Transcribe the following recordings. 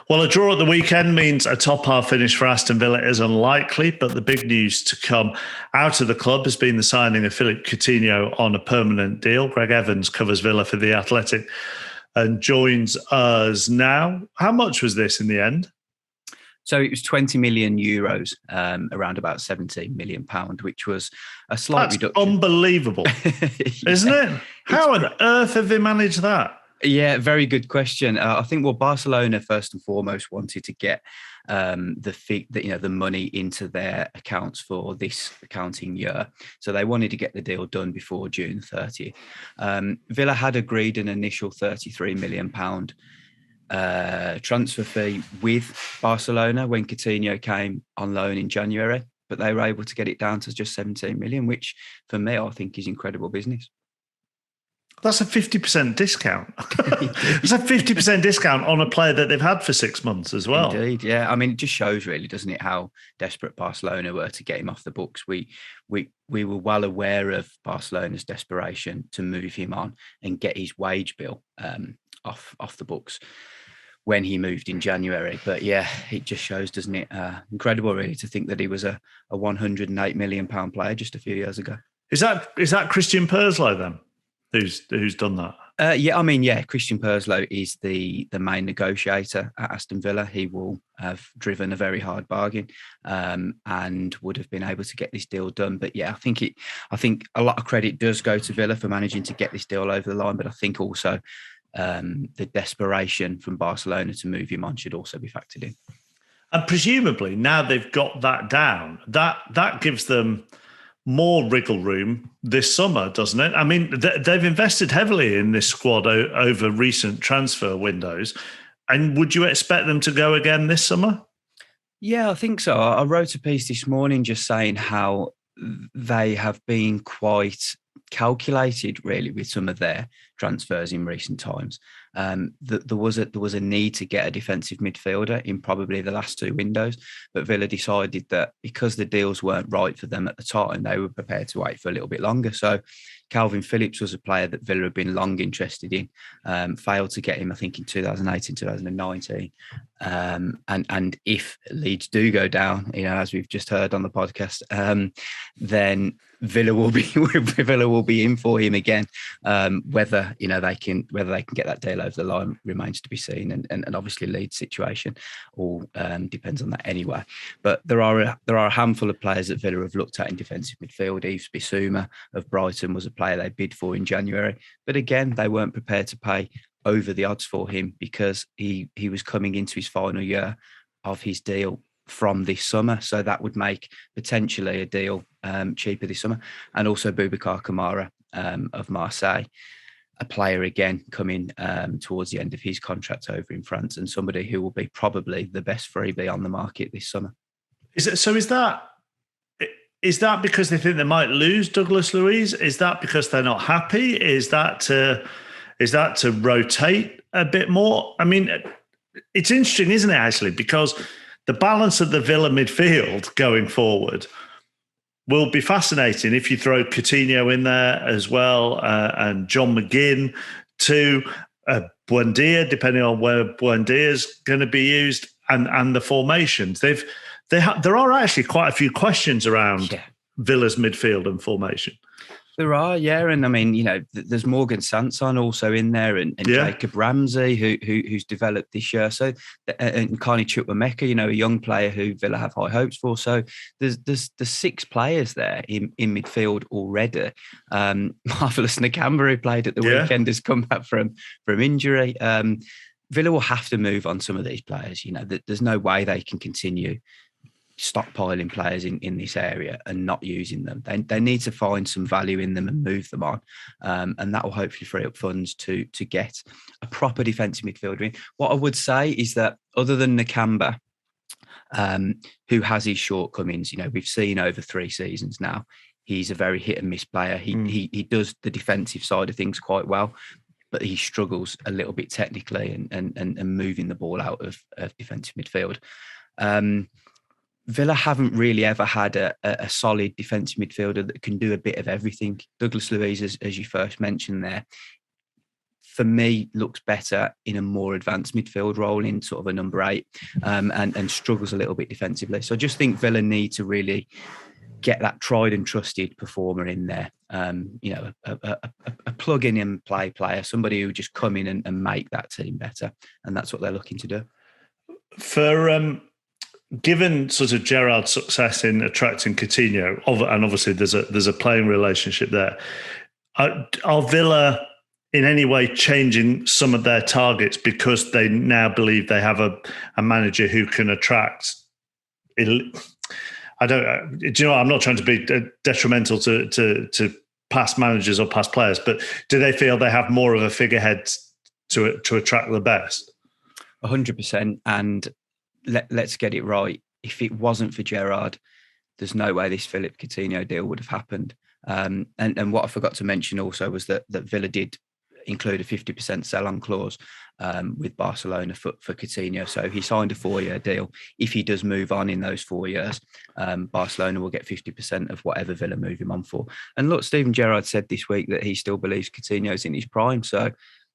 Well, a draw at the weekend means a top half finish for Aston Villa is unlikely, but the big news to come out of the club has been the signing of Philippe Coutinho on a permanent deal. Gregg Evans covers Villa for The Athletic and joins us now. How much was this in the end? So it was 20 million euros, around about £17 million, which was a slight reduction. Unbelievable, isn't it? How on earth have they managed that? Yeah, very good question. I think Barcelona first and foremost wanted to get the money into their accounts for this accounting year, so they wanted to get the deal done before June 30th. Villa had agreed an initial £33 million transfer fee with Barcelona when Coutinho came on loan in January, but they were able to get it down to just 17 million, which for me I think is incredible business. That's a 50% discount. It's a 50% discount on a player that they've had for 6 months as well. Indeed, yeah. I mean, it just shows really, doesn't it, how desperate Barcelona were to get him off the books. We were well aware of Barcelona's desperation to move him on and get his wage bill off the books when he moved in January. But yeah, it just shows, doesn't it? Incredible really to think that he was a £108 million player just a few years ago. Is that Christian Purslow then? Who's done that? Christian Purslow is the main negotiator at Aston Villa. He will have driven a very hard bargain and would have been able to get this deal done. But yeah, I think a lot of credit does go to Villa for managing to get this deal over the line. But I think also the desperation from Barcelona to move him on should also be factored in. And presumably now they've got that down, that gives them more wriggle room this summer, doesn't it? I mean, they've invested heavily in this squad over recent transfer windows. And would you expect them to go again this summer? Yeah, I think so. I wrote a piece this morning just saying how they have been quite calculated really with some of their transfers in recent times. There was a need to get a defensive midfielder in probably the last 2 windows, but Villa decided that because the deals weren't right for them at the time, they were prepared to wait for a little bit longer. So Calvin Phillips was a player that Villa had been long interested in, failed to get him, I think, in 2018, 2019. And if Leeds do go down, as we've just heard on the podcast, then Villa will be in for him again. Whether they can get that deal over the line remains to be seen, and obviously Leeds' situation all depends on that anyway. But there are a handful of players that Villa have looked at in defensive midfield. Yves Bissouma of Brighton was a player they bid for in January, but again they weren't prepared to pay over the odds for him because he was coming into his final year of his deal from this summer, so that would make potentially a deal cheaper this summer. And also Boubacar Kamara of Marseille, a player again coming towards the end of his contract over in France, and somebody who will be probably the best freebie on the market this summer. Is that because they think they might lose Douglas Luiz? Is that because they're not happy? Is that to rotate a bit more? I mean, it's interesting, isn't it, actually, because the balance of the Villa midfield going forward will be fascinating if you throw Coutinho in there as well, and John McGinn too, Buendia, depending on where Buendia is going to be used, and the formations. There are actually quite a few questions around Villa's midfield and formation. There are, yeah, and I mean, there's Morgan Sanson also in there, and Jacob Ramsey who's developed this year. So, and Carney Chukwuemeka, a young player who Villa have high hopes for. So there's 6 players there in midfield already. Marvelous Nakamba, who played at the weekend, has come back from injury. Villa will have to move on some of these players. There's no way they can continue stockpiling players in this area and not using them. They need to find some value in them and move them on, and that will hopefully free up funds to get a proper defensive midfielder in. What I would say is that other than Nakamba, who has his shortcomings, we've seen over 3 seasons now, he's a very hit and miss player. He does the defensive side of things quite well, but he struggles a little bit technically and moving the ball out of defensive midfield. Villa haven't really ever had a solid defensive midfielder that can do a bit of everything. Douglas Luiz, as you first mentioned there, for me, looks better in a more advanced midfield role in sort of a number 8, and struggles a little bit defensively. So I just think Villa need to really get that tried and trusted performer in there. A plug-in and play player, somebody who just come in and make that team better. And that's what they're looking to do. Given sort of Gerrard's success in attracting Coutinho, and obviously there's a playing relationship there, are Villa in any way changing some of their targets because they now believe they have a manager who can attract? I'm not trying to be detrimental to past managers or past players, but do they feel they have more of a figurehead to attract the best? 100%. And let's get it right. If it wasn't for Gerrard, there's no way this Philippe Coutinho deal would have happened. And what I forgot to mention also was that Villa did include a 50% sell-on clause with Barcelona for Coutinho. So he signed a 4-year deal. If he does move on in those 4 years, Barcelona will get 50% of whatever Villa move him on for. And look, Steven Gerrard said this week that he still believes Coutinho's in his prime. So,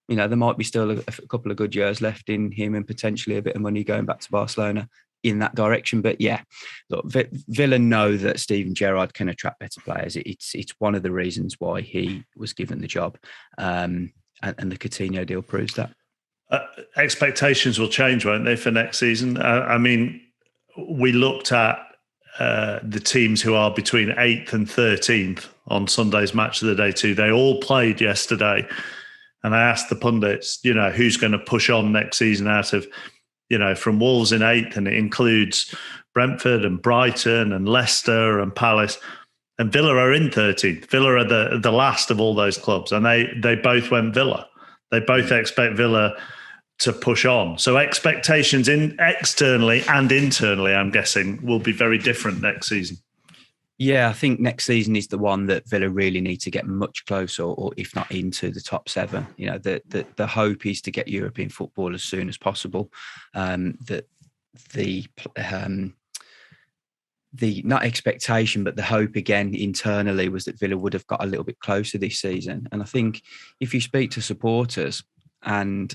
there might be still a couple of good years left in him and potentially a bit of money going back to Barcelona in that direction. But yeah, look, Villa know that Steven Gerrard can attract better players. It's one of the reasons why he was given the job. And the Coutinho deal proves that. Expectations will change, won't they, for next season? We looked at the teams who are between 8th and 13th on Sunday's Match of the Day too. They all played yesterday. And I asked the pundits, who's going to push on next season out of, from Wolves in 8th, and it includes Brentford and Brighton and Leicester and Palace. And Villa are in 13th. Villa are the last of all those clubs. And they both went Villa. They both expect Villa to push on. So expectations externally and internally, I'm guessing, will be very different next season. Yeah, I think next season is the one that Villa really need to get much closer, or if not into the top 7. The hope is to get European football as soon as possible. The not expectation, but the hope again internally was that Villa would have got a little bit closer this season. And I think if you speak to supporters and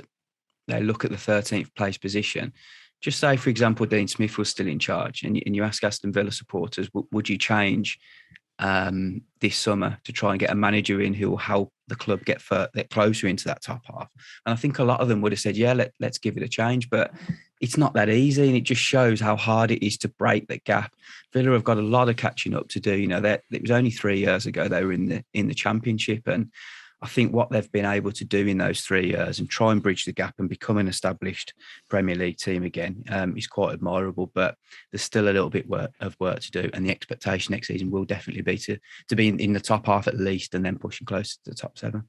they look at the 13th place position, just say, for example, Dean Smith was still in charge, and you ask Aston Villa supporters, would you change this summer to try and get a manager in who will help the club get closer into that top half? And I think a lot of them would have said, yeah, let's give it a change. But it's not that easy, and it just shows how hard it is to break that gap. Villa have got a lot of catching up to do. It was only 3 years ago they were in the Championship, and I think what they've been able to do in those 3 years and try and bridge the gap and become an established Premier League team again is quite admirable. But there's still a little bit of work to do, and the expectation next season will definitely be to be in the top half at least, and then pushing closer to the top 7.